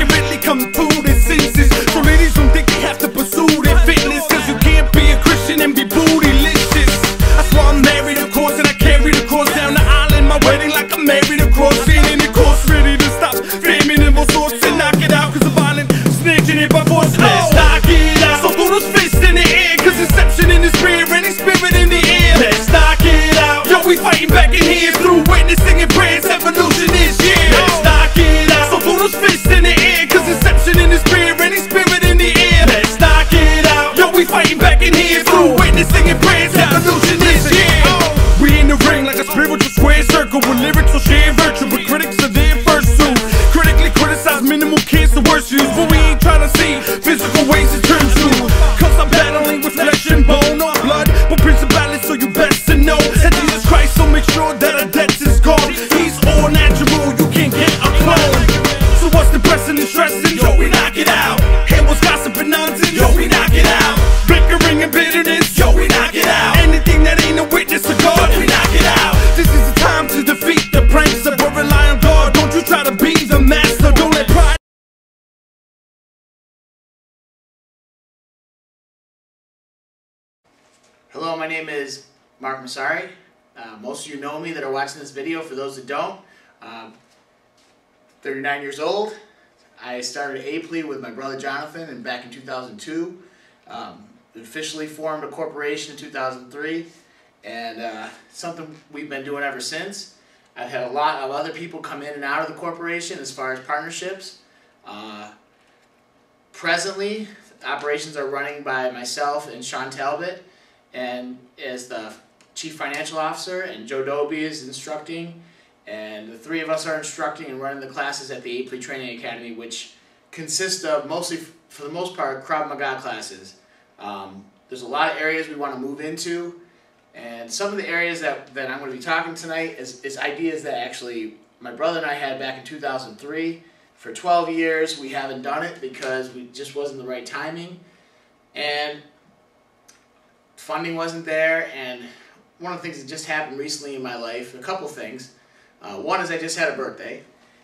can really come through their senses. So ladies don't think they have to pursue their fitness, cause you can't be a Christian and be bootylicious. That's why I'm married, of course, and I carry the cross down the aisle in my wedding like I'm married across. Feeling the course, ready to stop famine and all sorts and knock it out, cause the violent snitching it by force. Let's knock it out. So throw those fists in the air, cause inception in the spirit, any spirit in the air. Let's knock it out. Yo, we fighting back in here through witnessing and prayers. Evolution is yeah. Let's knock it out. So throw those fists in the air, cause inception in the spirit, any spirit in the air. Let's knock it out. Yo, we fighting back in here through witnessing and prayers. Evolution is yeah. We in the ring like a spiritual square circle with lyrics will share virtue, but critics are there first to critically criticize minimal kids, the worst use. But we ain't trying to see physical ways to turn to, cause I'm battling with flesh and bone or blood, but principalities, so you best to know that Jesus Christ, so make sure that our debts is gone. He's all natural, you can't get a clone. So what's depressing and stressing? Yo, we knock it out. Hey, what's gossip and nonsense? Yo, we knock it out. Bickering and bitterness? Yo, we knock it out. Anything that ain't a witness to God, we knock it out. This is the time to defeat the pranks, but rely on God. Don't you try to be the master, don't let pride. Hello, my name is Mark Masari. Most of you know me that are watching this video. For those that don't, 39 years old. I started Aplea with my brother Jonathan and back in 2002. Officially formed a corporation in 2003, and something we've been doing ever since. I've had a lot of other people come in and out of the corporation as far as partnerships. Presently, operations are running by myself and Sean Talbot, and as the Chief Financial Officer, and Joe Dobie is instructing, and the three of us are instructing and running the classes at the Aplea Training Academy, which consists of mostly, for the most part, KRAV MAGA classes. There's a lot of areas we want to move into, and some of the areas that I'm going to be talking tonight is ideas that actually my brother and I had back in 2003. For 12 years we haven't done it because we just wasn't the right timing, and funding wasn't there. And one of the things that just happened recently in my life, a couple things. One is I just had a birthday,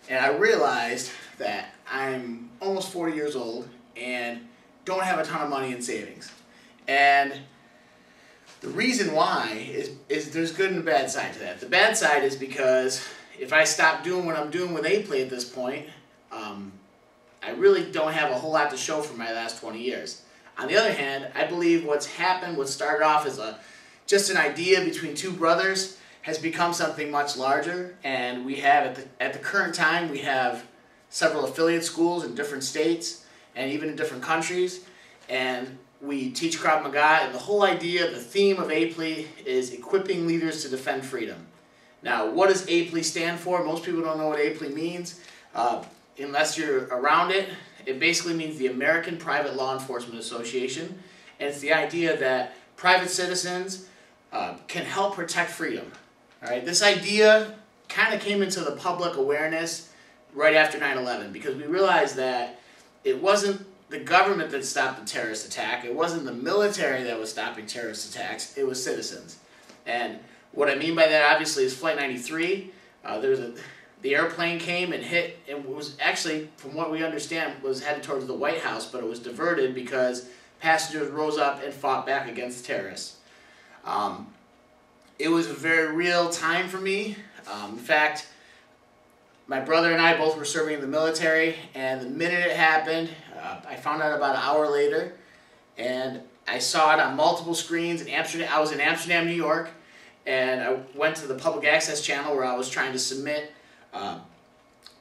and I realized that I'm almost 40 years old and don't have a ton of money in savings. And the reason why is there's good and a bad side to that. The bad side is because if I stop doing what I'm doing with Aplea at this point, I really don't have a whole lot to show for my last 20 years. On the other hand, I believe what's happened, what started off as just an idea between two brothers, has become something much larger, and we have, at the current time, we have several affiliate schools in different states and even in different countries, and we teach KRAV MAGA, and the whole idea, the theme of Aplea is equipping leaders to defend freedom. Now, what does Aplea stand for? Most people don't know what Aplea means. Unless you're around it, it basically means the American Private Law Enforcement Association, and it's the idea that private citizens can help protect freedom. All right, this idea kind of came into the public awareness right after 9/11, because we realized that it wasn't the government that stopped the terrorist attack, it wasn't the military that was stopping terrorist attacks, it was citizens. And what I mean by that, obviously, is Flight 93. The airplane came and hit, and was actually, from what we understand, was headed towards the White House, but it was diverted because passengers rose up and fought back against terrorists. It was a very real time for me. In fact, my brother and I both were serving in the military, and the minute it happened, I found out about an hour later, and I saw it on multiple screens in Amsterdam. I was in Amsterdam, New York, and I went to the public access channel where I was trying to submit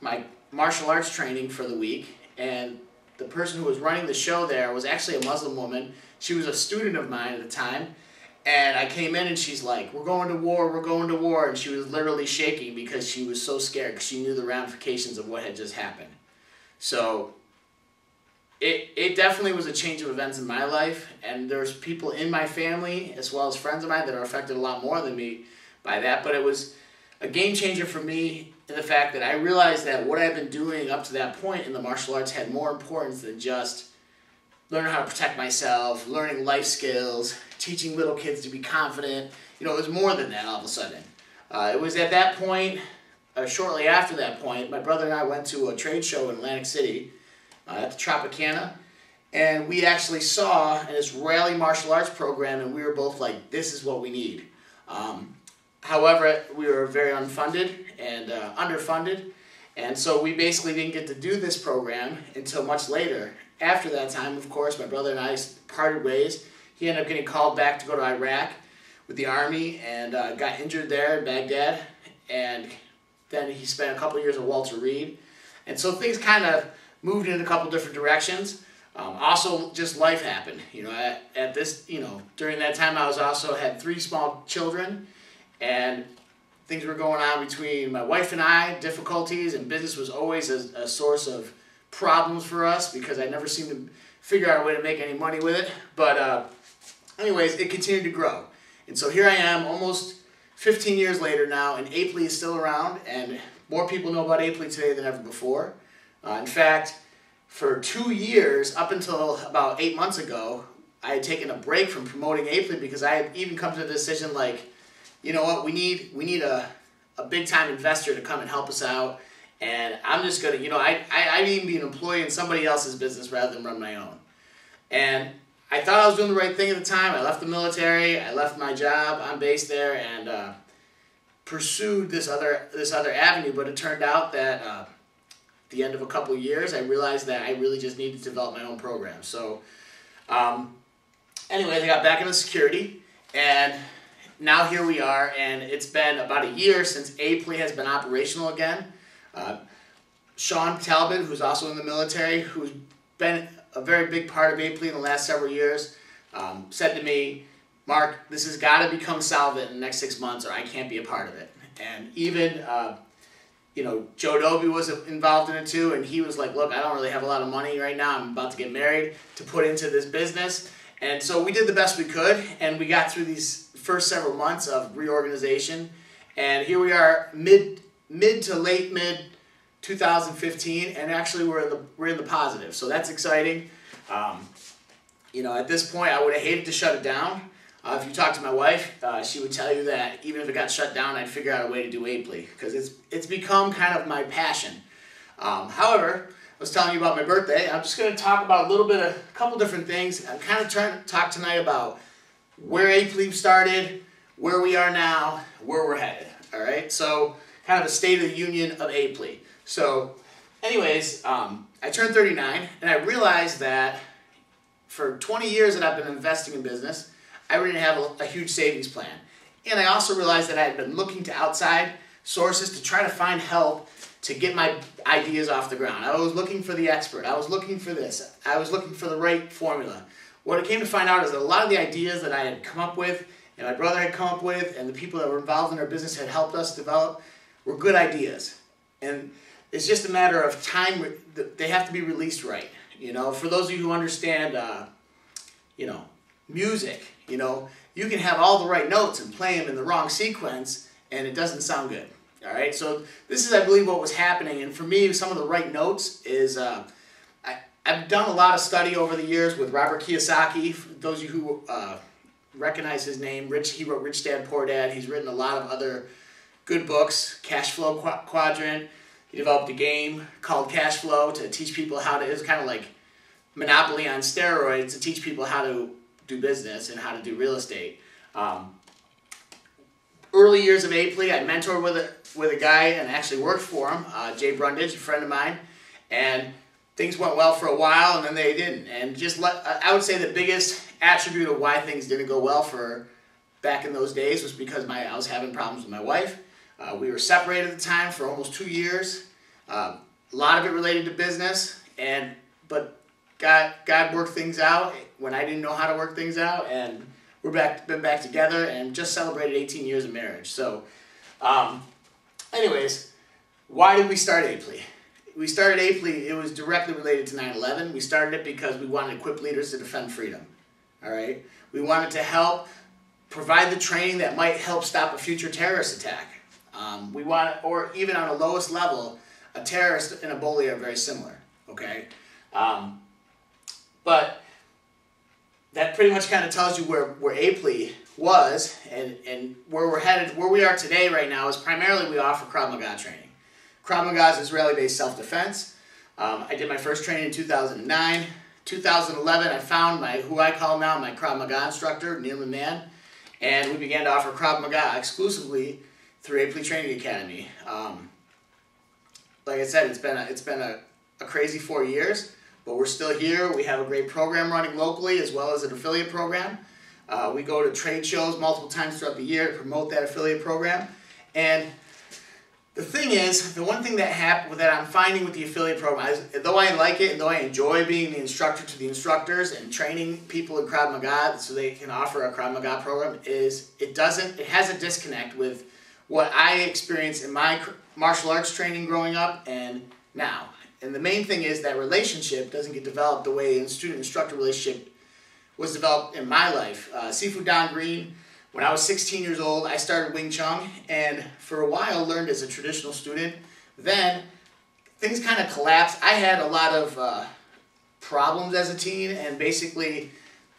my martial arts training for the week, and the person who was running the show there was actually a Muslim woman. She was a student of mine at the time, and I came in and she's like, "We're going to war, we're going to war," and she was literally shaking because she was so scared, because she knew the ramifications of what had just happened. So it definitely was a change of events in my life, and there's people in my family as well as friends of mine that are affected a lot more than me by that, but it was a game changer for me in the fact that I realized that what I've been doing up to that point in the martial arts had more importance than just learning how to protect myself, learning life skills, teaching little kids to be confident. You know, it was more than that all of a sudden. It was at that point, shortly after that point, my brother and I went to a trade show in Atlantic City, at the Tropicana. And we actually saw an Israeli martial arts program, and we were both like, this is what we need. However, we were very unfunded and underfunded, and so we basically didn't get to do this program until much later. After that time, of course, my brother and I parted ways. He ended up getting called back to go to Iraq with the Army and got injured there in Baghdad, and then he spent a couple years at Walter Reed. And so things kind of moved in a couple different directions. Also, just life happened. You know, at this, you know, during that time, I was also had 3 small children, and things were going on between my wife and I, difficulties, and business was always a source of problems for us because I never seemed to figure out a way to make any money with it. But anyways, it continued to grow. And so here I am almost 15 years later now, and Aplea is still around, and more people know about Aplea today than ever before. In fact, for 2 years, up until about 8 months ago, I had taken a break from promoting Aplea because I had even come to the decision like, you know what, we need a big-time investor to come and help us out, and I'm just going to, you know, I'd even be an employee in somebody else's business rather than run my own. And I thought I was doing the right thing at the time. I left the military, I left my job on base there, and pursued this other avenue, but it turned out that at the end of a couple of years, I realized that I really just needed to develop my own program. So anyways, I got back into security, and now here we are, and it's been about a year since Aplea has been operational again. Sean Talbot, who's also in the military, who's been a very big part of Aplea in the last several years, said to me, Mark, this has got to become solvent in the next 6 months or I can't be a part of it. And even, you know, Joe Dobie was involved in it too, and he was like, look, I don't really have a lot of money right now. I'm about to get married to put into this business. And so we did the best we could, and we got through these first several months of reorganization. And here we are mid to late 2015, and actually we're in the positive. So that's exciting. You know, at this point, I would have hated to shut it down. If you talk to my wife, she would tell you that even if it got shut down, I'd figure out a way to do Aplea because it's become kind of my passion. However, I was telling you about my birthday. I'm just going to talk about a couple different things. I'm kind of trying to talk tonight about where Aplea started, where we are now, where we're headed. All right, so kind of a state of the union of Aplea. So, anyways, I turned 39, and I realized that for 20 years that I've been investing in business, I didn't have a huge savings plan. And I also realized that I had been looking to outside sources to try to find help to get my ideas off the ground. I was looking for the expert. I was looking for this. I was looking for the right formula. What I came to find out is that a lot of the ideas that I had come up with, and my brother had come up with, and the people that were involved in our business had helped us develop, were good ideas. And it's just a matter of time. They have to be released right. You know, for those of you who understand, you know, music, you know, you can have all the right notes and play them in the wrong sequence, and it doesn't sound good. All right, so this is, I believe, what was happening. And for me, some of the right notes is I've done a lot of study over the years with Robert Kiyosaki. For those of you who recognize his name, he wrote Rich Dad, Poor Dad. He's written a lot of other good books, Cash Flow Quadrant. He developed a game called Cash Flow to teach people how to, it was kind of like Monopoly on steroids, to teach people how to do business and how to do real estate. Early years of Aplea, I mentored with a guy and actually worked for him, Jay Brundage, a friend of mine, and things went well for a while and then they didn't. And I would say the biggest attribute of why things didn't go well for back in those days was because I was having problems with my wife. We were separated at the time for almost 2 years. A lot of it related to business, but God worked things out when I didn't know how to work things out, and been back together and just celebrated 18 years of marriage. So, anyways, why did we start Aplea? We started Aplea, it was directly related to 9/11. We started it because we wanted to equip leaders to defend freedom. All right? We wanted to help provide the training that might help stop a future terrorist attack. We want, or even on the lowest level, a terrorist and Ebola are very similar. Okay? But that pretty much kind of tells you where Aplea was and where we're headed. Where we are today right now is primarily we offer KRAV MAGA training. KRAV MAGA is Israeli-based self-defense. I did my first training in 2009. 2011, I found who I call now my KRAV MAGA instructor, Neil Mann, and we began to offer KRAV MAGA exclusively through Aplea Training Academy. Like I said, it's been a crazy 4 years, but we're still here. We have a great program running locally as well as an affiliate program. We go to trade shows multiple times throughout the year to promote that affiliate program. And the thing is, the one thing that I'm finding with the affiliate program is, though I like it and though I enjoy being the instructor to the instructors and training people in KRAV MAGA so they can offer a KRAV MAGA program, is it has a disconnect with what I experienced in my martial arts training growing up and now. And the main thing is that relationship doesn't get developed the way a student-instructor relationship was developed in my life. Sifu Don Green, when I was 16 years old, I started Wing Chun, and for a while learned as a traditional student. Then things kind of collapsed. I had a lot of problems as a teen and basically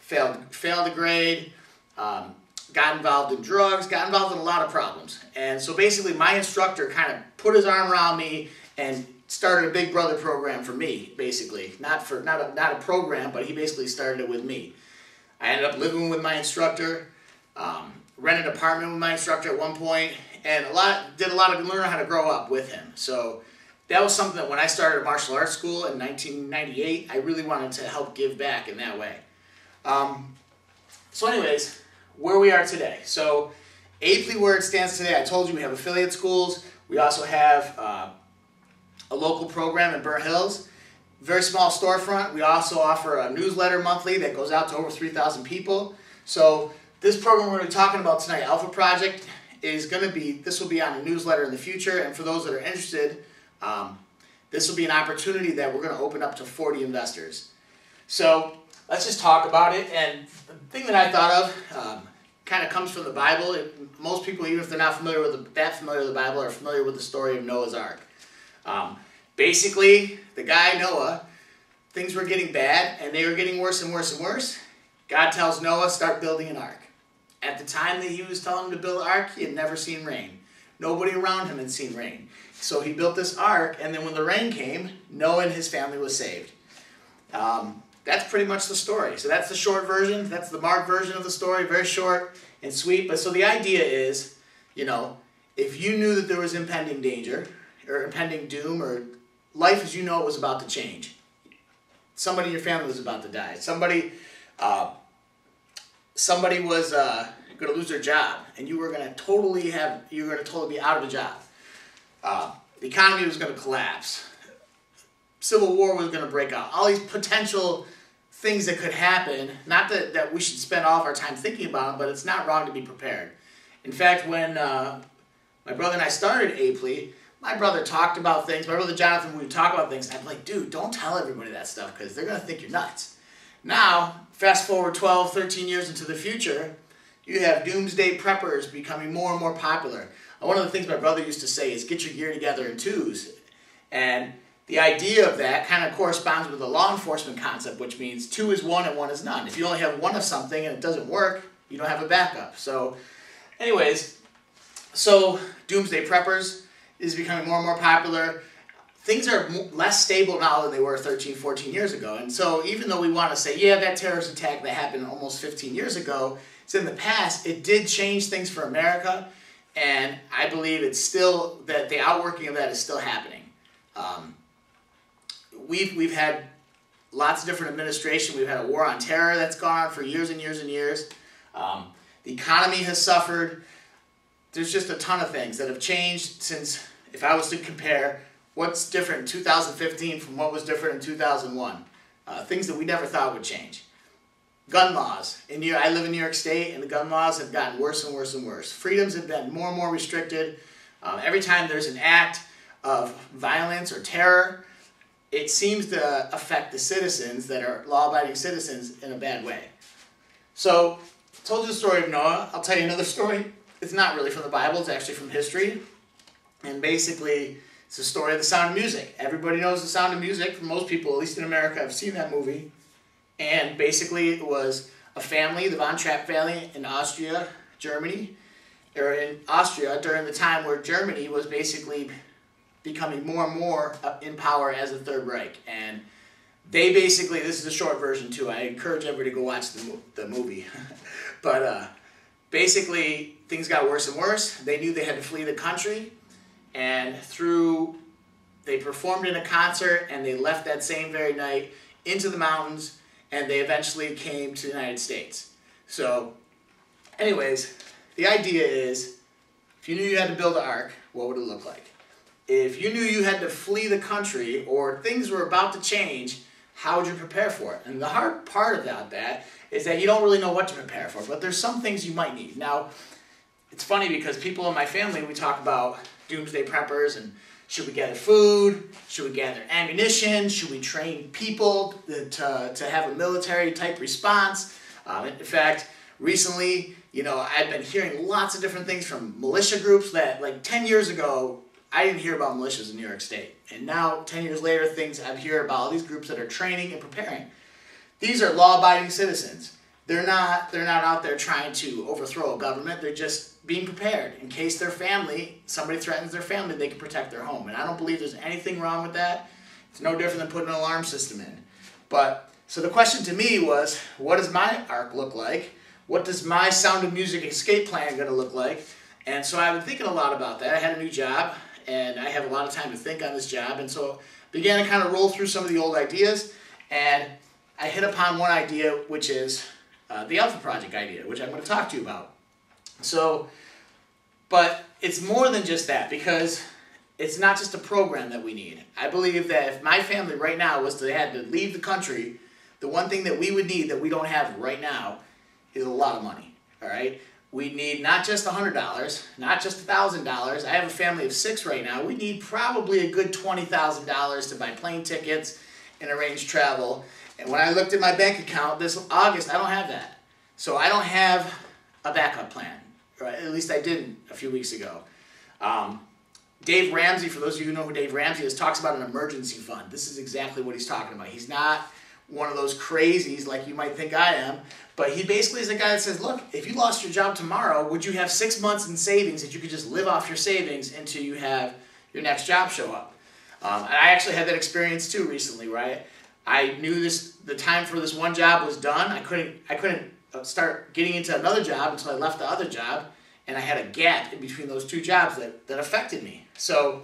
failed a grade, got involved in drugs, got involved in a lot of problems. And so basically my instructor kind of put his arm around me and started a Big Brother program for me, basically. Not a program, but he basically started it with me. I ended up living with my instructor, rented an apartment with my instructor at one point, and did a lot of learning how to grow up with him. So that was something that when I started martial arts school in 1998, I really wanted to help give back in that way. So anyways, where we are today. So Aplea, where it stands today, I told you we have affiliate schools. We also have a local program in Burnt Hills. Very small storefront. We also offer a newsletter monthly that goes out to over 3,000 people. So this program we're going to be talking about tonight, Alpha Project, this will be on a newsletter in the future. And for those that are interested, this will be an opportunity that we're going to open up to 40 investors. So let's just talk about it. And the thing that I thought of kind of comes from the Bible. Most people, even if they're not familiar with the Bible, are familiar with the story of Noah's Ark. Basically, the guy Noah, things were getting bad and they were getting worse and worse and worse. God tells Noah, start building an ark. At the time that he was telling him to build an ark, he had never seen rain. Nobody around him had seen rain. So he built this ark, and then when the rain came, Noah and his family was saved. That's pretty much the story. So that's the short version. That's the Mark version of the story. Very short and sweet. But so the idea is, if you knew that there was impending danger, or impending doom, or life as you know it was about to change. Somebody in your family was about to die. Somebody was going to lose their job, and you were going to totally be out of a job. The economy was going to collapse. Civil war was going to break out. All these potential things that could happen. Not that we should spend all of our time thinking about them, but it's not wrong to be prepared. In fact, when my brother and I started Aplea, my brother talked about things. My brother Jonathan, we would talk about things, and I'd be like, dude, don't tell everybody that stuff because they're going to think you're nuts. Now, fast forward 12, 13 years into the future, you have doomsday preppers becoming more and more popular. One of the things my brother used to say is get your gear together in twos. And the idea of that kind of corresponds with the law enforcement concept, which means 2 is 1 and 1 is none. If you only have 1 of something and it doesn't work, you don't have a backup. So anyways, doomsday preppers is becoming more and more popular. Things are less stable now than they were 13, 14 years ago. And so even though we want to say, yeah, that terrorist attack that happened almost 15 years ago, it's in the past, it did change things for America. And I believe it's still, that the outworking of that is still happening. We've had lots of different administration. We've had a war on terror that's gone on for years and years and years. The economy has suffered. There's just a ton of things that have changed since, if I was to compare what's different in 2015 from what was different in 2001. Things that we never thought would change. Gun laws. I live in New York State, and the gun laws have gotten worse and worse and worse. Freedoms have been more and more restricted. Every time there's an act of violence or terror, it seems to affect the citizens that are law-abiding citizens in a bad way. So, I told you the story of Noah. I'll tell you another story. It's not really from the Bible. It's actually from history. And basically, it's the story of The Sound of Music. Everybody knows The Sound of Music. For most people, at least in America, have seen that movie. And basically, it was a family, the Von Trapp family in Austria, Germany, or in Austria during the time where Germany was basically becoming more and more in power as the Third Reich. And they basically, this is a short version too, I encourage everybody to go watch the movie. But basically, things got worse and worse. They knew they had to flee the country, and they performed in a concert, and they left that same very night into the mountains, and they eventually came to the United States. So, anyways, the idea is, if you knew you had to build an ark, what would it look like? If you knew you had to flee the country, or things were about to change, how would you prepare for it? And the hard part about that is that you don't really know what to prepare for, but there's some things you might need. Now, it's funny because people in my family, we talk about doomsday preppers, and should we gather food? Should we gather ammunition? Should we train people to have a military type response? In fact, recently, I've been hearing lots of different things from militia groups that, like 10 years ago, I didn't hear about militias in New York State. And now, 10 years later, I hear about all these groups that are training and preparing. These are law-abiding citizens. They're not out there trying to overthrow a government. They're just being prepared. In case somebody threatens their family, they can protect their home. And I don't believe there's anything wrong with that. It's no different than putting an alarm system in. So the question to me was, what does my ark look like? What does my Sound of Music escape plan going to look like? And so I've been thinking a lot about that. I had a new job, and I have a lot of time to think on this job. And so began to kind of roll through some of the old ideas, and I hit upon one idea, which is the Alpha Project idea, which I'm going to talk to you about. But it's more than just that, because it's not just a program that we need. I believe that if my family right now had to leave the country, the one thing that we would need that we don't have right now is a lot of money, all right? We need not just $100, not just $1,000. I have a family of 6 right now. We need probably a good $20,000 to buy plane tickets and arrange travel. And when I looked at my bank account this August, I don't have that. So I don't have a backup plan. Right? At least I didn't a few weeks ago. Dave Ramsey, for those of you who know who Dave Ramsey is, talks about an emergency fund. This is exactly what he's talking about. He's not one of those crazies like you might think I am, but he basically is a guy that says, look, if you lost your job tomorrow, would you have 6 months in savings that you could just live off your savings until you have your next job show up? And I actually had that experience too recently, right? I knew the time for this one job was done. I couldn't start getting into another job until I left the other job, and I had a gap in between those 2 jobs that affected me. So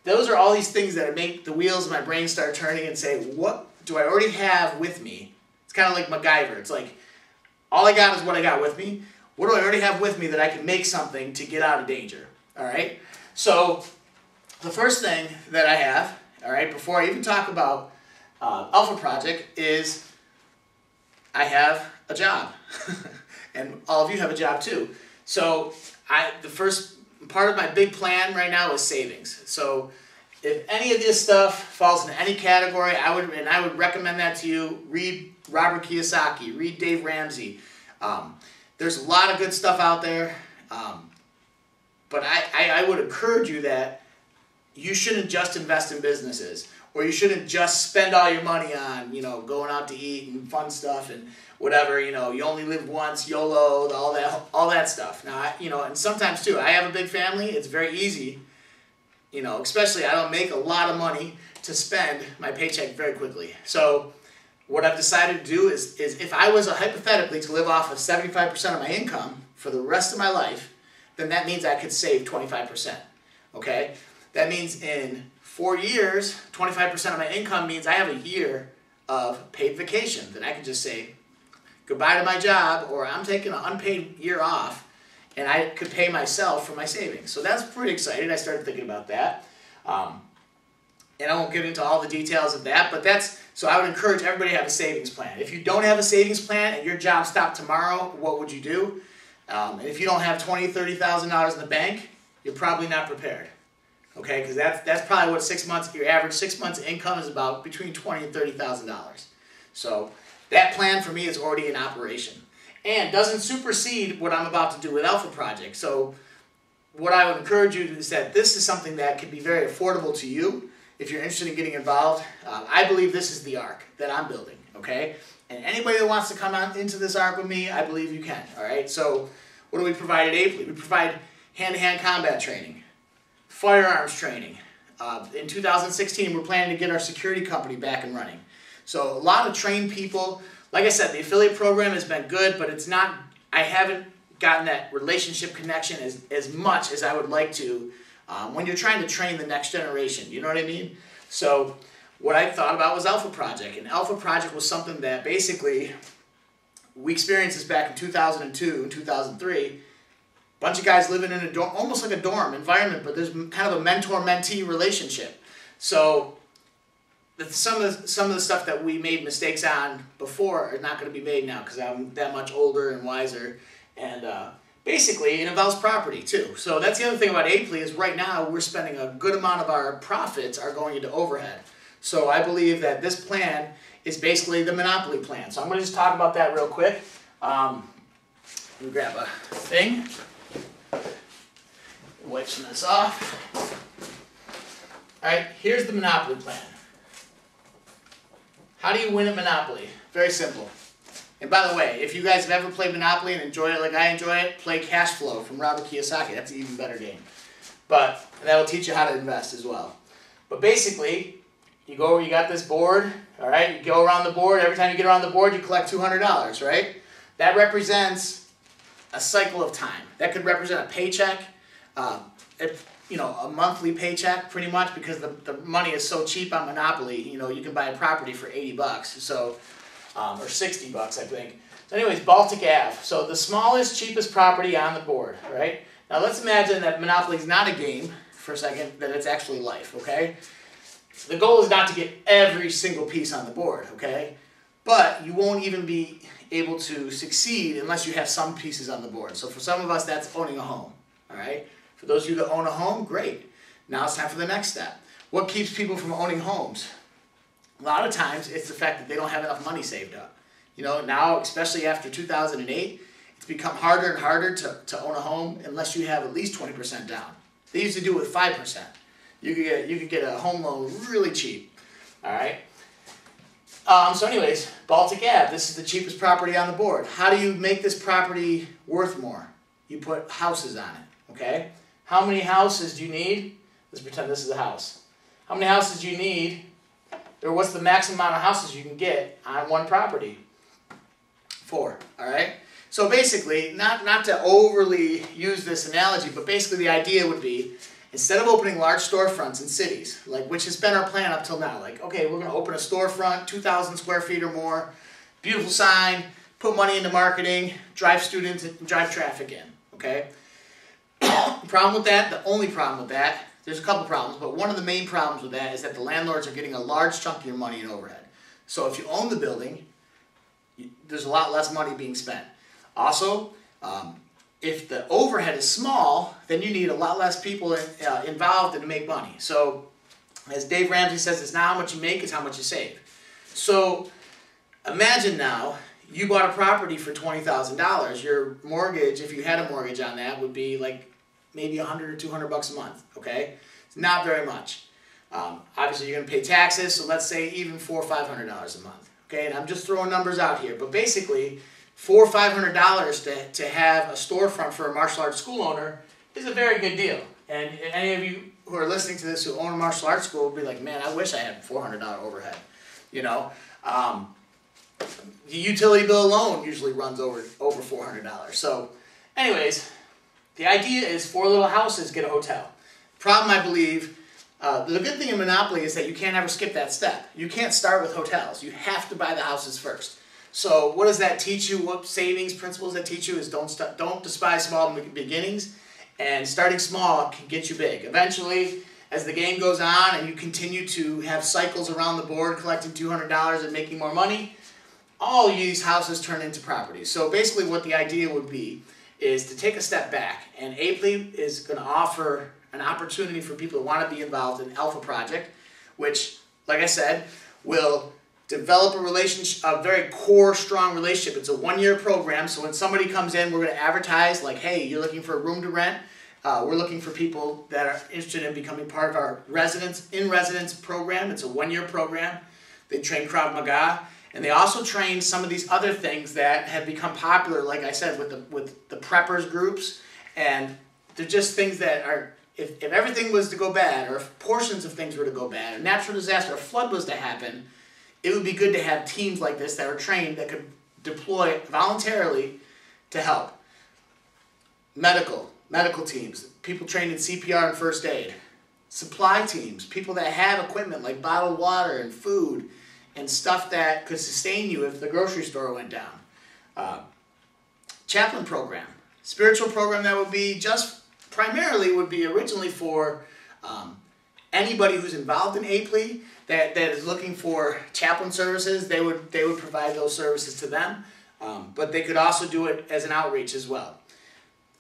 those are all these things that make the wheels of my brain start turning and say, what do I already have with me? It's kind of like MacGyver. It's like, all I got is what I got with me. What do I already have with me that I can make something to get out of danger? All right? So the first thing that I have, all right, before I even talk about Alpha Project, is I have a job. And all of you have a job too. So the first part of my big plan right now is savings. So if any of this stuff falls into any category, I would recommend that to you. Read Robert Kiyosaki, read Dave Ramsey. There's a lot of good stuff out there. But I would encourage you that you shouldn't just invest in businesses, or you shouldn't just spend all your money on, going out to eat and fun stuff and whatever, you only live once, YOLO, all that stuff. Now, and sometimes too, I have a big family. It's very easy, especially I don't make a lot of money to spend my paycheck very quickly. So what I've decided to do is if I was hypothetically to live off of 75% of my income for the rest of my life, then that means I could save 25%, okay? That means in 4 years, 25% of my income means I have a year of paid vacation that I can just say goodbye to my job, or I'm taking an unpaid year off, and I could pay myself for my savings. So that's pretty exciting. I started thinking about that. And I won't get into all the details of that, but so I would encourage everybody to have a savings plan. If you don't have a savings plan and your job stopped tomorrow, what would you do? And if you don't have $20,000, $30,000 in the bank, you're probably not prepared. Okay, because that's probably what your average 6 months income is about, between $20,000 and $30,000. So that plan for me is already in operation, and doesn't supersede what I'm about to do with Alpha Project. So what I would encourage you to is that this is something that can be very affordable to you if you're interested in getting involved. I believe this is the arc that I'm building, okay? And anybody that wants to come out into this arc with me, I believe you can, all right? So what do we provide at Aplea? We provide hand-to-hand combat training, firearms training, In 2016, we're planning to get our security company back and running. So a lot of trained people. Like I said, the affiliate program has been good, but it's not, I haven't gotten that relationship connection as much as I would like to when you're trying to train the next generation. You know what I mean? So what I thought about was Alpha Project. And Alpha Project was something that basically, we experienced this back in 2002 and 2003. Bunch of guys living in a dorm, almost like a dorm environment, but there's kind of a mentor-mentee relationship. So some of the stuff that we made mistakes on before are not going to be made now because I'm that much older and wiser. And basically, it involves property too. So that's the other thing about Aplea is right now we're spending a good amount of our profits are going into overhead. So I believe that this plan is basically the monopoly plan. So I'm going to just talk about that real quick. Let me grab a thing. Wipe some of this off. Alright, here's the monopoly plan. How do you win at Monopoly? Very simple. And by the way, if you guys have ever played Monopoly and enjoy it like I enjoy it, play Cash Flow from Robert Kiyosaki. That's an even better game. But that'll teach you how to invest as well. But basically, you got this board, alright? You go around the board. Every time you get around the board, you collect $200, right? That represents a cycle of time. That could represent a paycheck, a monthly paycheck pretty much, because the money is so cheap on Monopoly. You can buy a property for $80, so or $60, I think. So anyways, Baltic Ave. So the smallest, cheapest property on the board, right? Now let's imagine that Monopoly is not a game for a second, that it's actually life, okay? The goal is not to get every single piece on the board, okay? But you won't even be able to succeed unless you have some pieces on the board. So for some of us, that's owning a home, all right? For those of you that own a home, great. Now it's time for the next step. What keeps people from owning homes? A lot of times it's the fact that they don't have enough money saved up. Now, especially after 2008, it's become harder and harder to own a home unless you have at least 20% down. They used to do it with 5%. You could get a home loan really cheap, all right? So anyways, Baltic Ave, this is the cheapest property on the board. How do you make this property worth more? You put houses on it, okay? How many houses do you need? Let's pretend this is a house. How many houses do you need, or what's the maximum amount of houses you can get on one property? 4, all right? So basically, not to overly use this analogy, but basically the idea would be, instead of opening large storefronts in cities, which has been our plan up till now, okay, we're going to open a storefront, 2,000 square feet or more, beautiful sign, put money into marketing, drive students, and drive traffic in, okay? The problem with that, the only problem with that, there's a couple problems, but one of the main problems with that is that the landlords are getting a large chunk of your money in overhead. So if you own the building, there's a lot less money being spent. Also, if the overhead is small, then you need a lot less people involved to make money. So, as Dave Ramsey says, it's not how much you make, it's how much you save. So, imagine now, you bought a property for $20,000. Your mortgage, if you had a mortgage on that, would be maybe $100 or $200 a month, okay? It's not very much. Obviously, you're going to pay taxes, so let's say even $400 or $500 a month, okay? And I'm just throwing numbers out here, but basically, $400 or $500 to have a storefront for a martial arts school owner is a very good deal. And any of you who are listening to this who own a martial arts school will be like, man, I wish I had $400 overhead. The utility bill alone usually runs over $400. So, anyways, the idea is 4 little houses get a hotel. Problem, I believe, the good thing in Monopoly is that you can't ever skip that step. You can't start with hotels. You have to buy the houses first. So what does that teach you? What savings principles that teach you is don't despise small beginnings, and starting small can get you big. Eventually, as the game goes on and you continue to have cycles around the board collecting $200 and making more money, all of these houses turn into properties. So basically what the idea would be is to take a step back, and Aplea is going to offer an opportunity for people who want to be involved in Alpha Project, which, like I said, will develop a relationship, a very core, strong relationship. It's a 1-year program, so when somebody comes in, we're going to advertise like, hey, you're looking for a room to rent. We're looking for people that are interested in becoming part of our in-residence program. It's a 1-year program. They train KRAV MAGA, and they also train some of these other things that have become popular, like I said, with the preppers groups, and they're just things that are if everything was to go bad, or if portions of things were to go bad, a natural disaster, a flood was to happen, it would be good to have teams like this that are trained that could deploy voluntarily to help. Medical teams, people trained in CPR and first aid. Supply teams, people that have equipment like bottled water and food and stuff that could sustain you if the grocery store went down. Chaplain program, spiritual program that would be just primarily would be originally for anybody who's involved in Aplea that is looking for chaplain services. They would provide those services to them, but they could also do it as an outreach as well.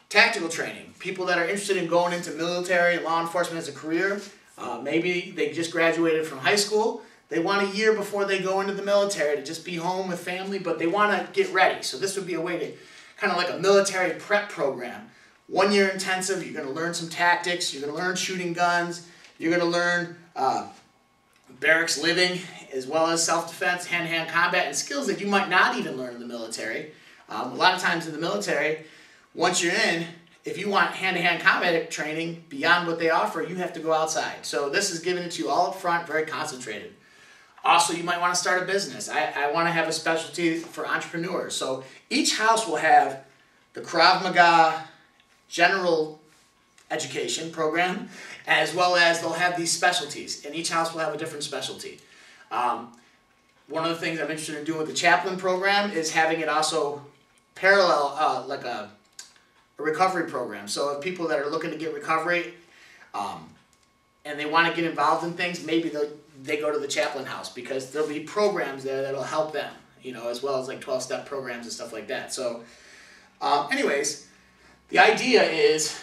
Tactical training, people that are interested in going into military, law enforcement as a career. Maybe they just graduated from high school. They want a year before they go into the military to just be home with family, but they want to get ready. So this would be a way to, kind of like a military prep program. 1 year intensive, you're going to learn some tactics, you're going to learn shooting guns, you're going to learn barracks living, as well as self-defense, hand-to-hand combat, and skills that you might not even learn in the military. A lot of times in the military, once you're in, if you want hand-to-hand combat training beyond what they offer, you have to go outside. So this is given to you all up front, very concentrated. Also, you might want to start a business. I want to have a specialty for entrepreneurs. So each house will have the KRAV MAGA general education program, as well as they'll have these specialties. And each house will have a different specialty. One of the things I'm interested in doing with the chaplain program is having it also parallel, like a recovery program. So if people that are looking to get recovery and they want to get involved in things, maybe they go to the chaplain house, because there'll be programs there that'll help them, you know, as well as like 12-step programs and stuff like that. So anyways, the idea is,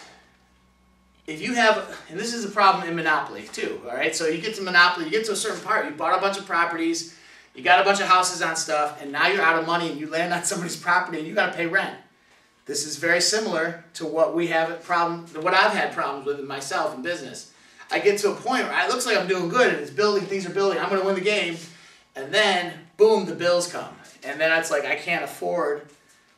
if you have, and this is a problem in Monopoly too, all right? So you get to Monopoly, you get to a certain part, you bought a bunch of properties, you got a bunch of houses on stuff, and now you're out of money and you land on somebody's property and you got to pay rent. This is very similar to what we have what I've had problems with myself in business. I get to a point where it looks like I'm doing good and it's building, things are building, I'm going to win the game, and then boom, the bills come. And then it's like I can't afford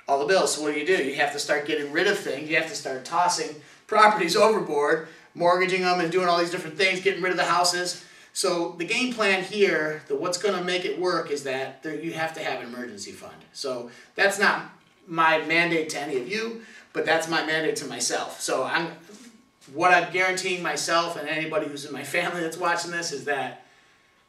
all the bills. So what do? You have to start getting rid of things. You have to start tossing properties overboard, mortgaging them and doing all these different things, getting rid of the houses. So the game plan here, what's going to make it work, is that you have to have an emergency fund. So that's not my mandate to any of you, but that's my mandate to myself. So what I'm guaranteeing myself and anybody who's in my family that's watching this is that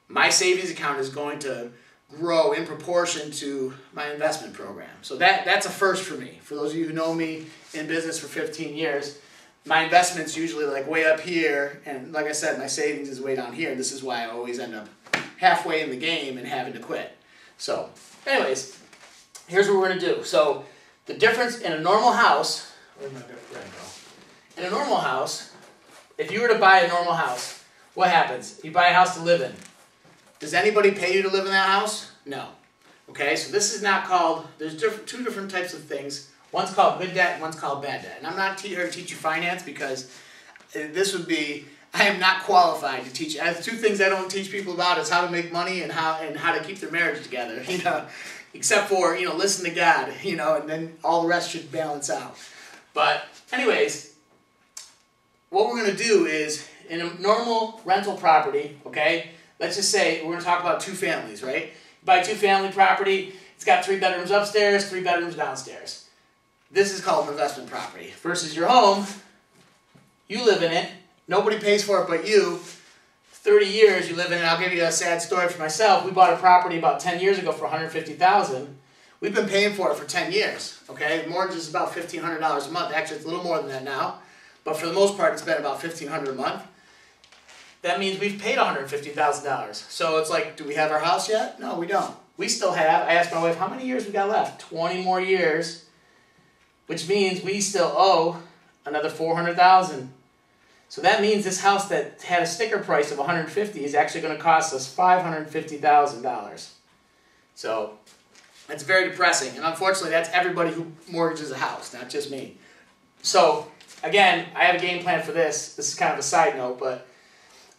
my savings account is going to grow in proportion to my investment program. So that's a first for me. For those of you who know me in business for 15 years, my investment's usually like way up here, and like I said, my savings is way down here. This is why I always end up halfway in the game and having to quit. So anyways, here's what we're going to do. So the difference in a normal house, where'd my bread go? In a normal house, if you were to buy a normal house, what happens? You buy a house to live in. Does anybody pay you to live in that house? No. Okay, so this is not called, there's two different types of things. One's called good debt, one's called bad debt. And I'm not here to teach you finance, because this would be, I am not qualified to teach you. Two things I don't teach people about is how to make money and how to keep their marriage together, you know, except for, you know, listen to God, you know, and then all the rest should balance out. But anyways, what we're going to do is, in a normal rental property, okay, let's just say we're going to talk about two families, right? You buy a two-family property, it's got 3 bedrooms upstairs, 3 bedrooms downstairs. This is called an investment property. Versus your home, you live in it, nobody pays for it but you. 30 years you live in it. I'll give you a sad story for myself. We bought a property about 10 years ago for $150,000. We've been paying for it for 10 years, okay? The mortgage is about $1,500 a month. Actually, it's a little more than that now. But for the most part, it's been about $1,500 a month. That means we've paid $150,000. So it's like, do we have our house yet? No, we don't. We still have, I asked my wife, how many years we got left? 20 more years, which means we still owe another $400,000. So that means this house that had a sticker price of $150,000 is actually going to cost us $550,000. So that's very depressing. And unfortunately, that's everybody who mortgages a house, not just me. So again, I have a game plan for this. This is kind of a side note, but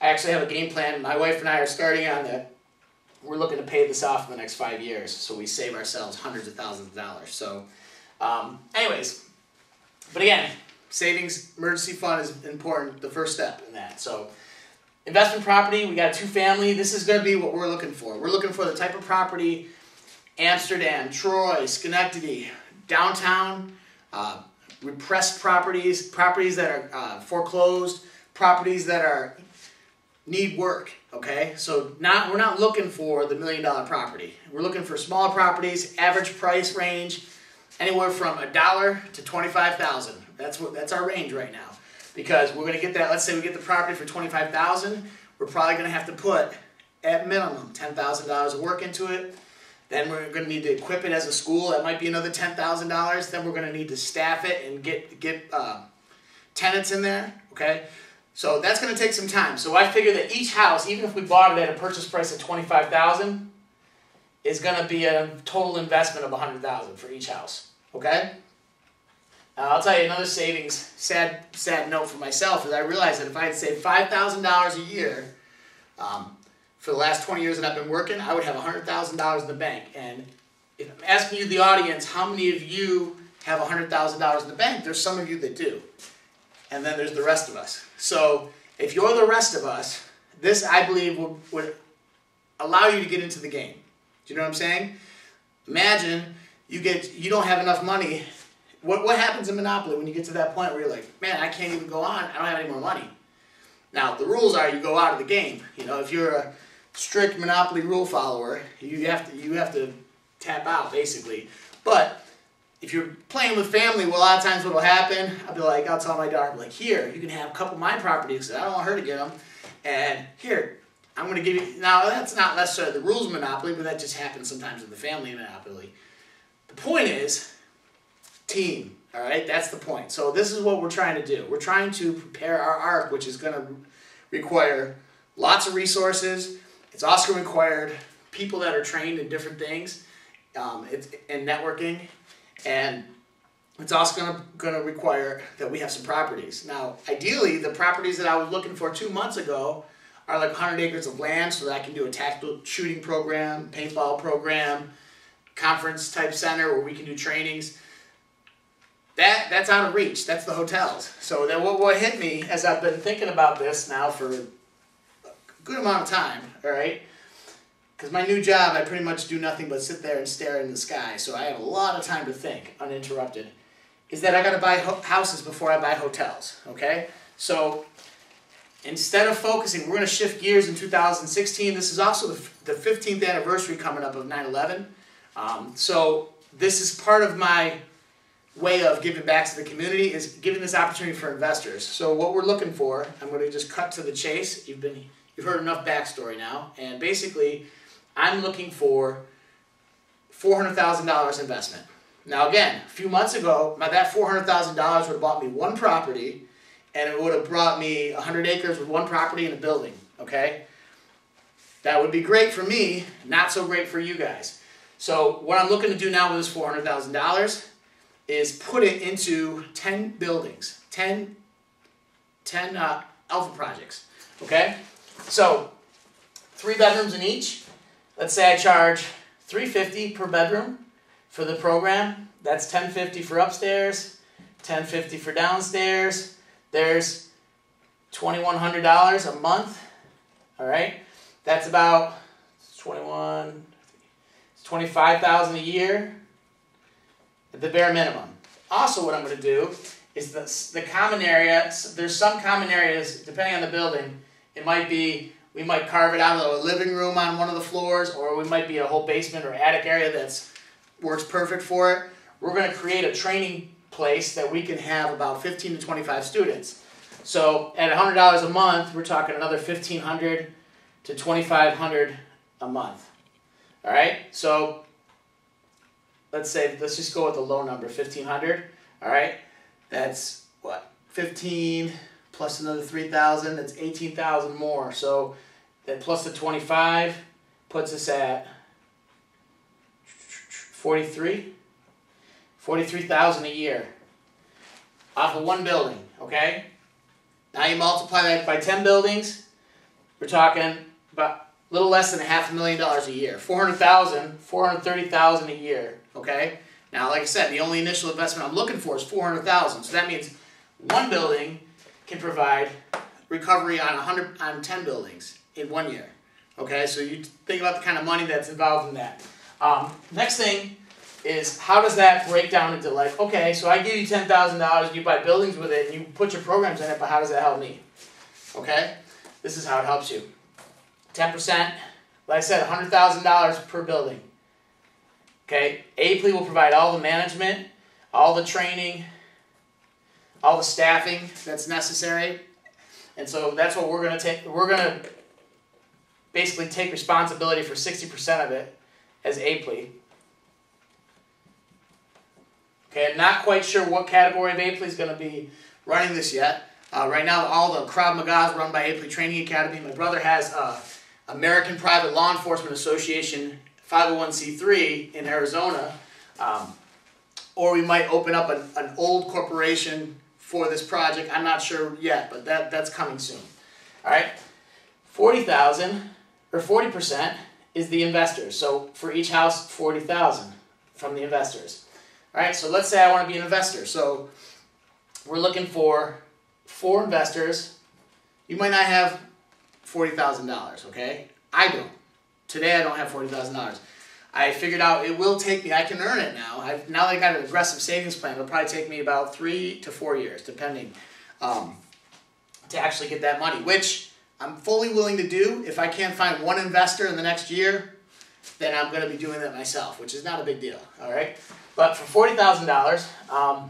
I actually have a game plan. My wife and I are starting on that. We're looking to pay this off in the next 5 years, so we save ourselves hundreds of thousands of dollars. So anyways, but again, savings emergency fund is important, the first step in that. So investment property, we got a 2-family. This is going to be what we're looking for. We're looking for the type of property, Amsterdam, Troy, Schenectady, downtown, repressed properties, properties that are foreclosed, properties that need work. Okay, so we're not looking for the $1 million property. We're looking for smaller properties, average price range, anywhere from $1 to $25,000. That's our range right now. Because we're going to get that. Let's say we get the property for $25,000. We're probably going to have to put at minimum $10,000 of work into it. Then we're going to need to equip it as a school. That might be another $10,000. Then we're going to need to staff it and get tenants in there. Okay. So that's going to take some time. So I figure that each house, even if we bought it at a purchase price of $25,000, is going to be a total investment of $100,000 for each house. Okay? Now I'll tell you another savings, sad note for myself is I realized that if I had saved $5,000 a year for the last 20 years that I've been working, I would have $100,000 in the bank. And if I'm asking you, the audience, how many of you have $100,000 in the bank? There's some of you that do. And then there's the rest of us. So if you're the rest of us, this, I believe, would allow you to get into the game. Do you know what I'm saying? Imagine you don't have enough money. What happens in Monopoly when you get to that point where you're like, man, I can't even go on. I don't have any more money. Now, the rules are you go out of the game. You know, if you're a strict Monopoly rule follower, you have to tap out, basically. But if you're playing with family, well, a lot of times what will happen, I'll tell my daughter, like, here, you can have a couple of my properties, because I don't want her to get them. And here, I'm going to give you, now that's not necessarily the rules of Monopoly, but that just happens sometimes in the family Monopoly. The point is, team, all right? That's the point. So this is what we're trying to do. We're trying to prepare our ARC, which is going to require lots of resources. It's also required people that are trained in different things, in networking. And it's also going to require that we have some properties. Now, ideally, the properties that I was looking for 2 months ago are like 100 acres of land so that I can do a tactical shooting program, paintball program, conference type center where we can do trainings. That's out of reach. That's the hotels. So then what hit me as I've been thinking about this now for a good amount of time, all right? Because my new job, I pretty much do nothing but sit there and stare in the sky, so I have a lot of time to think, uninterrupted, is that I got to buy houses before I buy hotels, okay? So instead of focusing, we're going to shift gears in 2016. This is also the 15th anniversary coming up of 9/11. So this is part of my way of giving back to the community, is giving this opportunity for investors. So what we're looking for, I'm going to just cut to the chase. You've heard enough backstory now, and basically, I'm looking for $400,000 investment. Now again, a few months ago, that $400,000 would have bought me one property, and it would have brought me 100 acres with one property and a building, okay? That would be great for me, not so great for you guys. So what I'm looking to do now with this $400,000 is put it into 10 buildings, 10 alpha projects, okay? So 3 bedrooms in each. Let's say I charge $350 per bedroom for the program. That's $1,050 for upstairs, $1,050 for downstairs. There's $2,100 a month. All right, that's about $25,000 a year at the bare minimum. Also, what I'm going to do is the common area. There's some common areas depending on the building. It might be, we might carve it out of a living room on one of the floors, or we might be a whole basement or attic area that works perfect for it. We're going to create a training place that we can have about 15 to 25 students. So at $100 a month, we're talking another $1,500 to $2,500 a month. All right, so let's just go with the low number, $1,500. All right, that's what, 15 plus another 3,000, that's 18,000 more. So that plus the 25 puts us at 43,000 a year off of one building, okay? Now you multiply that by 10 buildings, we're talking about a little less than $500,000 a year. 430,000 a year, okay? Now, like I said, the only initial investment I'm looking for is $400,000. So that means one building can provide recovery on 10 buildings in 1 year. Okay, so you think about the kind of money that's involved in that. Next thing is, how does that break down into, like, okay, so I give you $10,000, you buy buildings with it, and you put your programs in it, but how does that help me? Okay, this is how it helps you. 10%, like I said, $100,000 per building. Okay, Aplea will provide all the management, all the training, all the staffing that's necessary, and so that's what we're going to take. We're going to basically take responsibility for 60% of it as Aplea. Okay, I'm not quite sure what category of Aplea is going to be running this yet. Right now, all the KRAV MAGA is run by Aplea Training Academy. My brother has American Private Law Enforcement Association 501c3 in Arizona, or we might open up an old corporation for this project. I'm not sure yet, but that's coming soon. All right, 40,000 or 40% is the investors. So for each house, 40,000 from the investors. All right, so let's say I want to be an investor. So we're looking for 4 investors. You might not have $40,000, okay? I don't. Today I don't have $40,000. I figured out it will take me, I can earn it now. Now that I got an aggressive savings plan, it'll probably take me about 3 to 4 years, depending, to actually get that money, which I'm fully willing to do. If I can't find one investor in the next year, then I'm going to be doing that myself, which is not a big deal, all right? But for $40,000,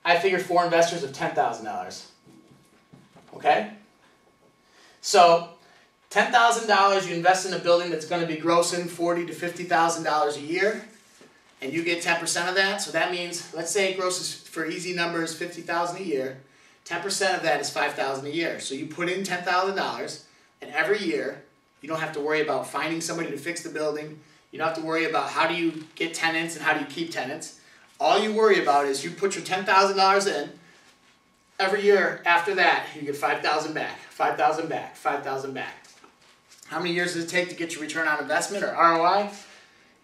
I figured 4 investors of $10,000, okay? So $10,000 you invest in a building that's going to be grossing $40,000 to $50,000 a year, and you get 10% of that. So that means, let's say it grosses, for easy numbers, $50,000 a year. 10% of that is $5,000 a year. So you put in $10,000, and every year you don't have to worry about finding somebody to fix the building. You don't have to worry about how do you get tenants and how do you keep tenants. All you worry about is you put your $10,000 in. Every year after that, you get $5,000 back, $5,000 back, $5,000 back. How many years does it take to get your return on investment, or ROI? It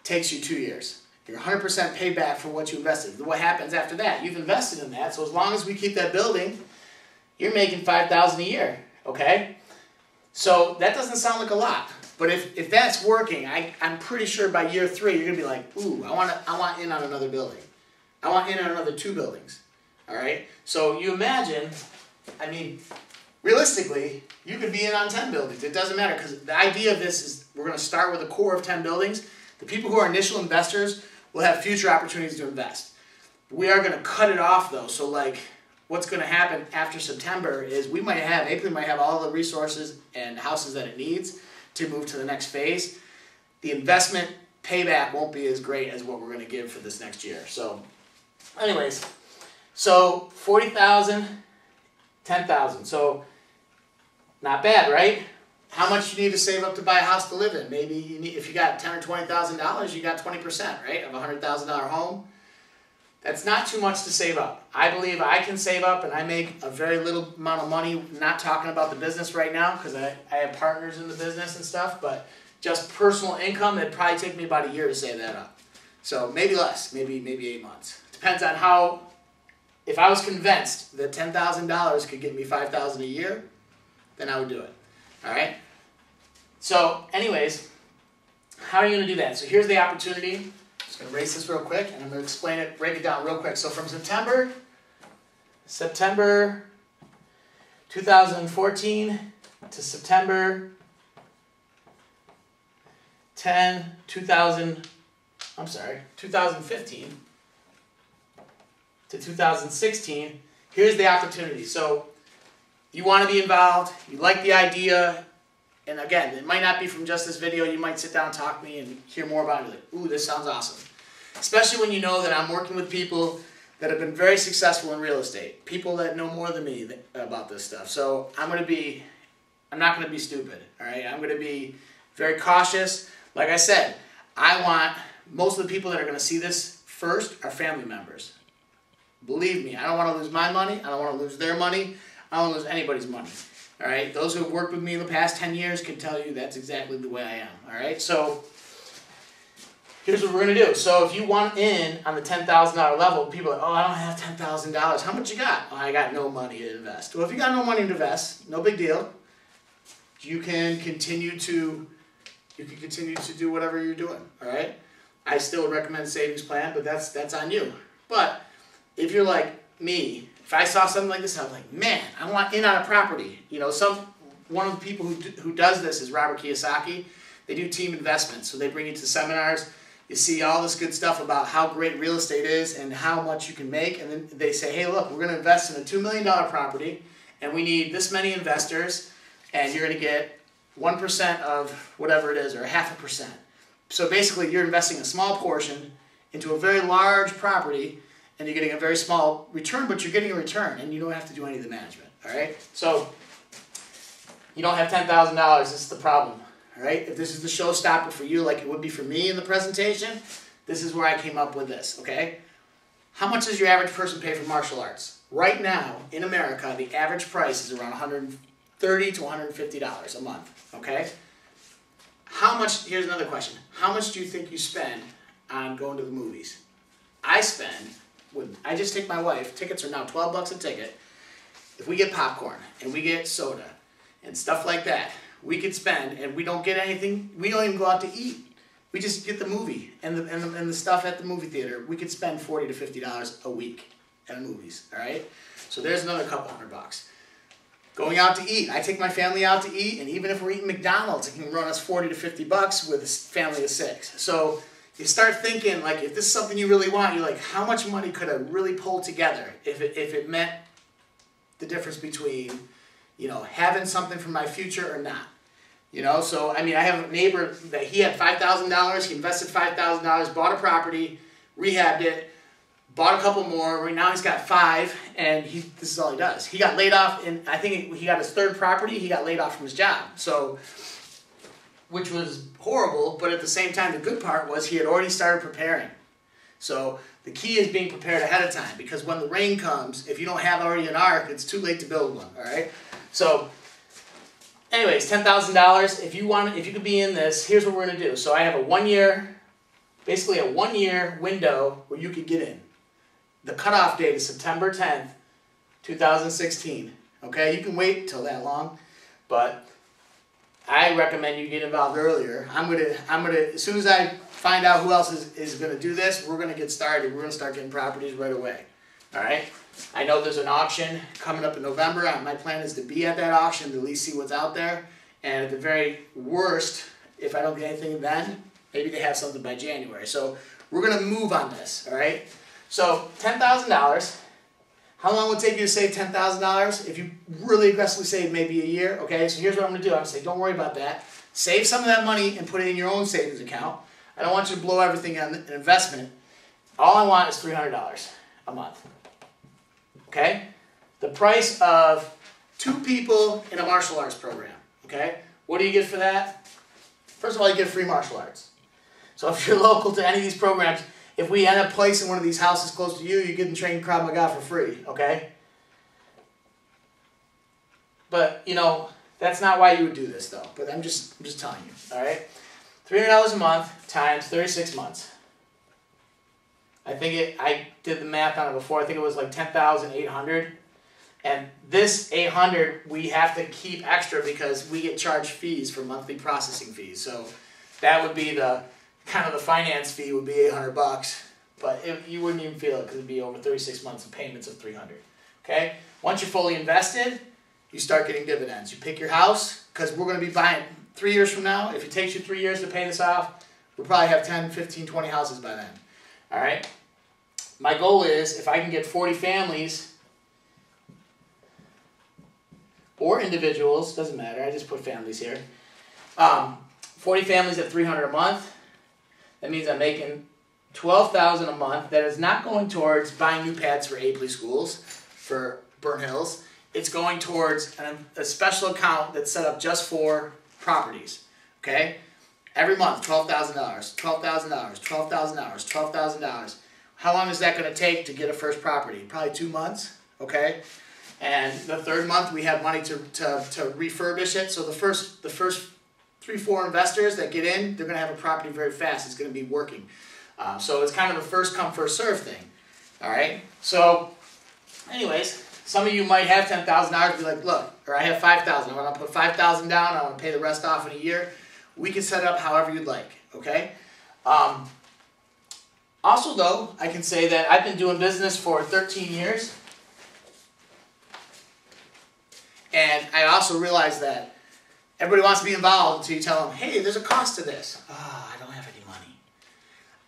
takes you 2 years. You're 100% payback for what you invested. What happens after that? You've invested in that, so as long as we keep that building, you're making $5,000 a year, okay? So that doesn't sound like a lot, but if that's working, I'm pretty sure by year 3, you're going to be like, ooh, I want in on another building. I want in on another 2 buildings, all right? So you imagine, I mean, realistically, you could be in on 10 buildings. It doesn't matter, because the idea of this is we're going to start with a core of 10 buildings. The people who are initial investors will have future opportunities to invest. We are going to cut it off, though. So, like, what's going to happen after September is Aplea might have all the resources and houses that it needs to move to the next phase. The investment payback won't be as great as what we're going to give for this next year. So, anyways, so 40,000, 10,000. So, not bad, right? How much you need to save up to buy a house to live in? Maybe you need, if you got $10,000 or $20,000, you got 20%, right, of a $100,000 home. That's not too much to save up. I believe I can save up, and I make a very little amount of money. Not talking about the business right now, because I have partners in the business and stuff, but just personal income, it'd probably take me about a year to save that up. So maybe less, maybe 8 months. Depends on how. If I was convinced that $10,000 could get me $5,000 a year, then I would do it. All right? So, anyways, how are you going to do that? So here's the opportunity. I'm just going to erase this real quick, and I'm going to explain it, break it down real quick. So from September 2014 to September 2015 to 2016, here's the opportunity. So you want to be involved, you like the idea, and again, it might not be from just this video. You might sit down and talk to me and hear more about it. Like, ooh, this sounds awesome. Especially when you know that I'm working with people that have been very successful in real estate. People that know more than me about this stuff. So I'm not going to be stupid, all right? I'm going to be very cautious. Like I said, I want most of the people that are going to see this first are family members. Believe me, I don't want to lose my money. I don't want to lose their money. I don't want to lose anybody's money. All right, those who have worked with me in the past 10 years can tell you that's exactly the way I am. All right, so here's what we're going to do. So if you want in on the $10,000 level, people are like, oh, I don't have $10,000. How much you got? Oh, I got no money to invest. Well, if you got no money to invest, no big deal. You can continue to do whatever you're doing, all right? I still recommend savings plan, but that's on you. But if you're like me, if I saw something like this, I was like, man, I want in on a property. You know, one of the people who does this is Robert Kiyosaki. They do team investments, so they bring you to seminars. You see all this good stuff about how great real estate is and how much you can make, and then they say, hey, look, we're going to invest in a $2 million property, and we need this many investors, and you're going to get 1% of whatever it is, or 0.5%. So basically, you're investing a small portion into a very large property, and you're getting a very small return, but you're getting a return, and you don't have to do any of the management, all right? So you don't have $10,000, this is the problem, all right? If this is the showstopper for you, like it would be for me in the presentation, this is where I came up with this, okay? How much does your average person pay for martial arts? Right now, in America, the average price is around $130 to $150 a month, okay? How much, here's another question, how much do you think you spend on going to the movies? I just take my wife, tickets are now 12 bucks a ticket. If we get popcorn and we get soda and stuff like that, we could spend, and we don't get anything, we don't even go out to eat. We just get the movie and the stuff at the movie theater. We could spend $40 to $50 a week at movies, all right? So there's another couple $100. Going out to eat, I take my family out to eat, and even if we're eating McDonald's, it can run us $40 to $50 with a family of 6. So you start thinking, like, if this is something you really want, you're like, how much money could I really pull together if it meant the difference between, you know, having something for my future or not? You know, so, I mean, I have a neighbor that he had $5,000, he invested $5,000, bought a property, rehabbed it, bought a couple more, right now he's got 5, and this is all he does. He got laid off, and I think he got his 3rd property, he got laid off from his job. So, which was horrible, but at the same time, the good part was he had already started preparing. So the key is being prepared ahead of time, because when the rain comes, if you don't have already an ark, it's too late to build one, all right? So anyways, $10,000, if you could be in this, here's what we're going to do. So I have basically a 1-year window where you could get in. The cutoff date is September 10th, 2016. Okay, you can wait till that long, but I recommend you get involved earlier. I'm gonna as soon as I find out who else is gonna do this, we're gonna get started. We're gonna start getting properties right away. All right. I know there's an auction coming up in November. My plan is to be at that auction to at least see what's out there. And at the very worst, if I don't get anything then, maybe they have something by January. So we're gonna move on this. All right. So $10,000. How long will it take you to save $10,000? If you really aggressively save maybe a year, okay? So here's what I'm going to do. I'm going to say, don't worry about that. Save some of that money and put it in your own savings account. I don't want you to blow everything on an investment. All I want is $300 a month, okay? The price of 2 people in a martial arts program, okay? What do you get for that? First of all, you get free martial arts. So if you're local to any of these programs, if we end up placing one of these houses close to you, you're getting trained KRAV MAGA for free, okay? But, you know, that's not why you would do this, though. But I'm just telling you, all right? $300 a month times 36 months. I did the math on it before. I think it was like $10,800. And this $800 we have to keep extra because we get charged fees for monthly processing fees. So that would be kind of the finance fee would be $800, but you wouldn't even feel it because it would be over 36 months of payments of $300. Okay? Once you're fully invested, you start getting dividends. You pick your house, because we're going to be buying 3 years from now. If it takes you 3 years to pay this off, we'll probably have 10, 15, 20 houses by then. All right? My goal is, if I can get 40 families or individuals, doesn't matter, I just put families here, 40 families at $300 a month. That means I'm making $12,000 a month. That is not going towards buying new pads for Aplea schools, for Burn Hills. It's going towards a special account that's set up just for properties. Okay? Every month, $12,000, $12,000, $12,000, $12,000. How long is that going to take to get a first property? Probably 2 months. Okay? And the 3rd month, we have money to refurbish it. So the first 4 investors that get in, they're going to have a property very fast. It's going to be working. So it's kind of a first come, first serve thing. All right. So anyways, some of you might have $10,000 and be like, look, or I have $5,000. I want to put $5,000 down. I want to pay the rest off in a year. We can set it up however you'd like. Okay. Also, though, I can say that I've been doing business for 13 years. And I also realized that everybody wants to be involved until you tell them, hey, there's a cost to this. Oh, I don't have any money.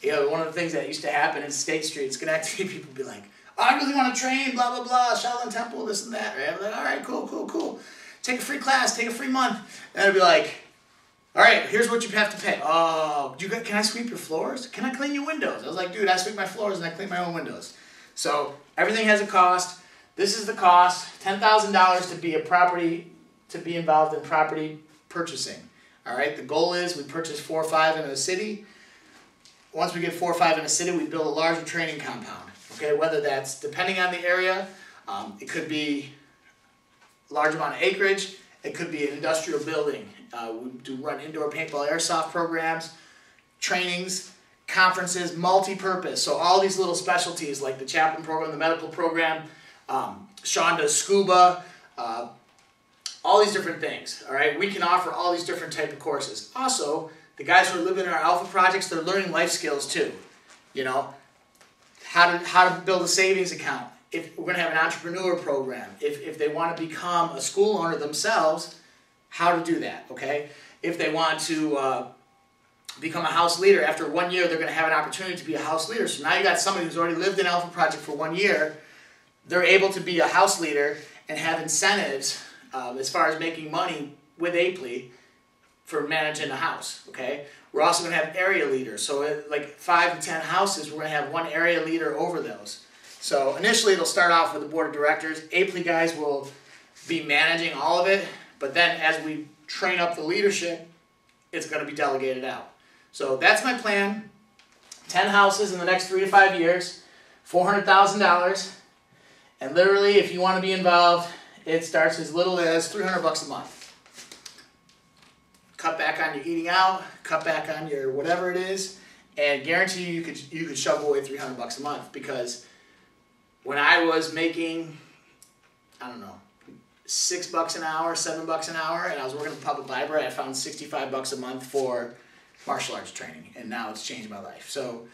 You know, one of the things that used to happen in State Street, Schenectady, people would be like, oh, I really want to train, blah, blah, blah, Shaolin Temple, this and that. Right? I'm like, all right, cool, cool, cool. Take a free class, take a free month. And I'd be like, all right, here's what you have to pay. Oh, can I sweep your floors? Can I clean your windows? I was like, dude, I sweep my floors and I clean my own windows. So everything has a cost. This is the cost, $10,000 to be a property, to be involved in property purchasing. All right, the goal is we purchase 4 or 5 in a city. Once we get 4 or 5 in a city, we build a larger training compound. Okay, whether that's, depending on the area, it could be a large amount of acreage. It could be an industrial building. We do run indoor paintball airsoft programs, trainings, conferences, multi-purpose. So all these little specialties like the chaplain program, the medical program, Sean does scuba, all these different things. All right, we can offer all these different type of courses. Also, the guys who are living in our alpha projects, they're learning life skills too. You know, how to build a savings account. If we're going to have an entrepreneur program, if they want to become a school owner themselves, how to do that, okay? If they want to become a house leader, after 1 year, they're going to have an opportunity to be a house leader. So now you got somebody who's already lived in Alpha Project for 1 year. They're able to be a house leader and have incentives as far as making money with Aplea for managing a house, okay? We're also going to have area leaders. So like 5 to 10 houses, we're going to have 1 area leader over those. So initially, it'll start off with the board of directors. Aplea guys will be managing all of it, but then as we train up the leadership, it's going to be delegated out. So that's my plan. 10 houses in the next 3 to 5 years, $400,000, and literally, if you want to be involved, it starts as little as $300 a month. Cut back on your eating out, cut back on your whatever it is, and guarantee you could shovel away $300 a month, because when I was making, I don't know, $6 an hour, $7 an hour, and I was working at the public library, I found $65 a month for martial arts training, and now it's changed my life. So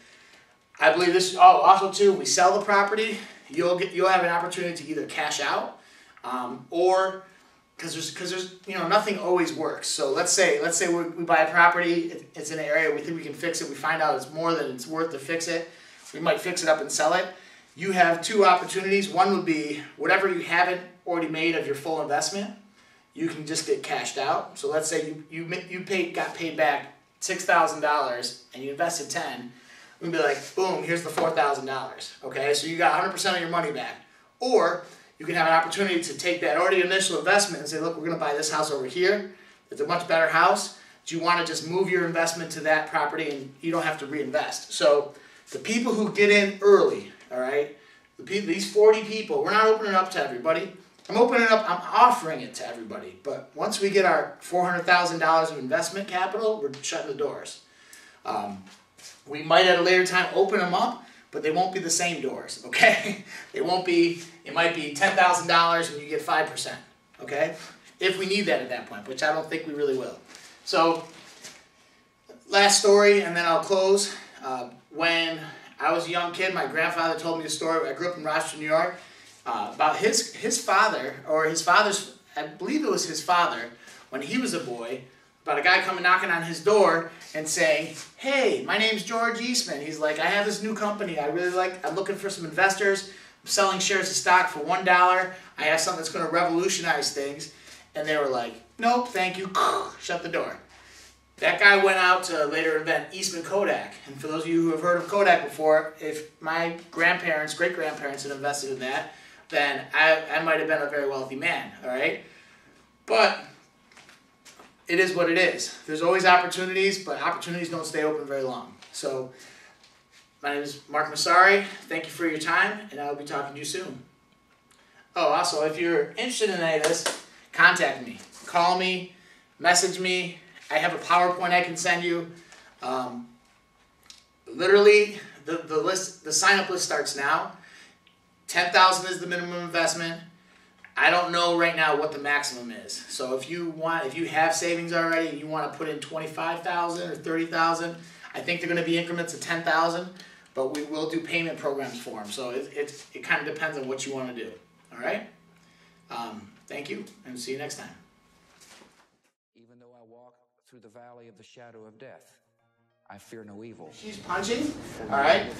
I believe this. Oh, also too, we sell the property, you'll have an opportunity to either cash out, or because there's nothing always works. So let's say we buy a property, it's in an area we think we can fix it, we find out it's more than it's worth to fix it, we might fix it up and sell it. You have 2 opportunities. One would be whatever you haven't already made of your full investment, you can just get cashed out. So let's say you got paid back $6,000 and you invested 10. We'd be like, boom, here's the $4,000. Okay, so you got 100% of your money back. Or you can have an opportunity to take that already initial investment and say, look, we're going to buy this house over here. It's a much better house. Do you want to just move your investment to that property and you don't have to reinvest? So the people who get in early, all right, these 40 people, we're not opening it up to everybody. I'm offering it to everybody. But once we get our $400,000 of investment capital, we're shutting the doors. We might at a later time open them up, but they won't be the same doors, okay? It might be $10,000 and you get 5%, okay? If we need that at that point, which I don't think we really will. So, last story, and then I'll close. When I was a young kid, my grandfather told me a story. I grew up in Rochester, New York, about his father, or his father's, I believe it was his father, when he was a boy, about a guy coming knocking on his door and saying, hey, my name's George Eastman. He's like, I have this new company I'm looking for some investors. I'm selling shares of stock for $1. I have something that's going to revolutionize things. And they were like, nope, thank you. Shut the door. That guy went out to later invent Eastman Kodak. And for those of you who have heard of Kodak before, if my grandparents, great-grandparents had invested in that, then I might have been a very wealthy man, all right? But it is what it is. There's always opportunities, but opportunities don't stay open very long. So my name is Mark Massari. Thank you for your time, and I will be talking to you soon. Oh, also, if you're interested in any of this, contact me. Call me, message me, I have a PowerPoint I can send you. Literally, the sign-up list starts now. $10,000 is the minimum investment. I don't know right now what the maximum is. So if you have savings already and you want to put in $25,000 or $30,000, I think they're going to be increments of $10,000, but we will do payment programs for them. So it kind of depends on what you want to do. All right? Thank you, and see you next time. Even though I walk through the valley of the shadow of death, I fear no evil. She's punching, all right?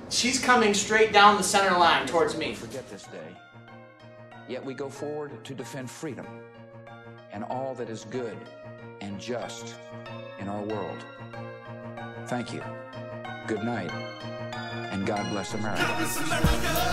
She's coming straight down the center line towards me. Forget this day. Yet we go forward to defend freedom and all that is good and just in our world. Thank you. Good night, and God bless America. God bless America.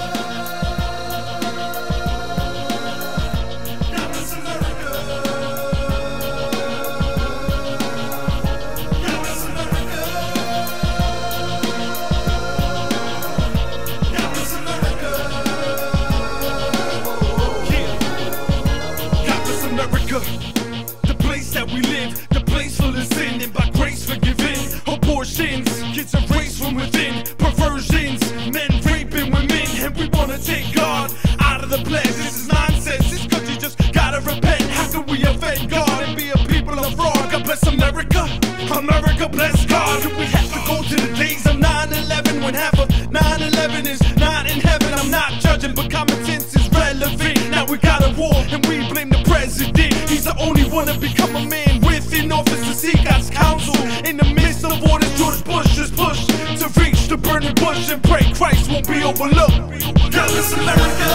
The place that we live, the place full of sin, and by grace forgiven. Abortions, kids are raised from within. Perversions, men raping women, and we wanna take God out of the pledge. This is nonsense. This country just gotta repent. How can we offend God and be a people of fraud? God bless America. America bless God. Do we have to go to the days of 9/11 when half of 9/11 is not in heaven? I'm not judging, but common sense is relevant. Now we got a war, and we blame the president. He's the only one to become a man within office to seek God's counsel. In the midst of all this, George Bush is pushed to reach the burning bush and pray Christ won't be overlooked. God bless America.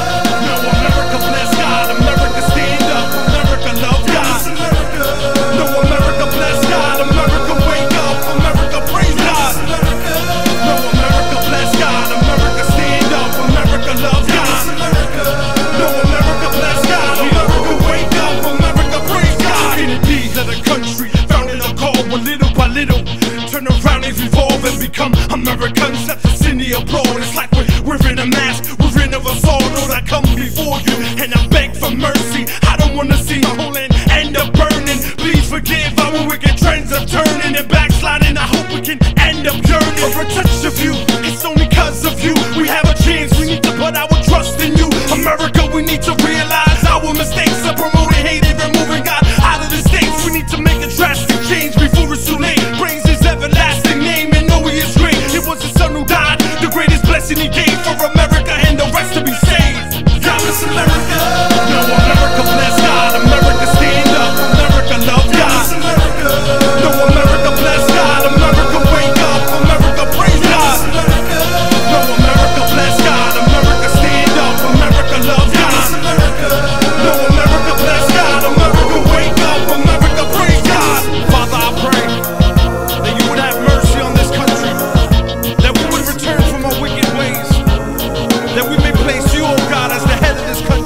No, America bless God. America stand up. America love God. No, America bless God. America wake up. America praise God. No, America bless God. America stand up. America love God. No, America bless God. America wake up. America praise God. Enemies of the country founded a call little by little. Turn around and revolve and become Americans. Let the city abroad. It's like we're in a mask. We're in of us all. Lord, I come before you and I beg for mercy. I don't wanna see my whole land end up burning. Please forgive our wicked trends of turning and backsliding. I hope we can end up yearning for a touch of you.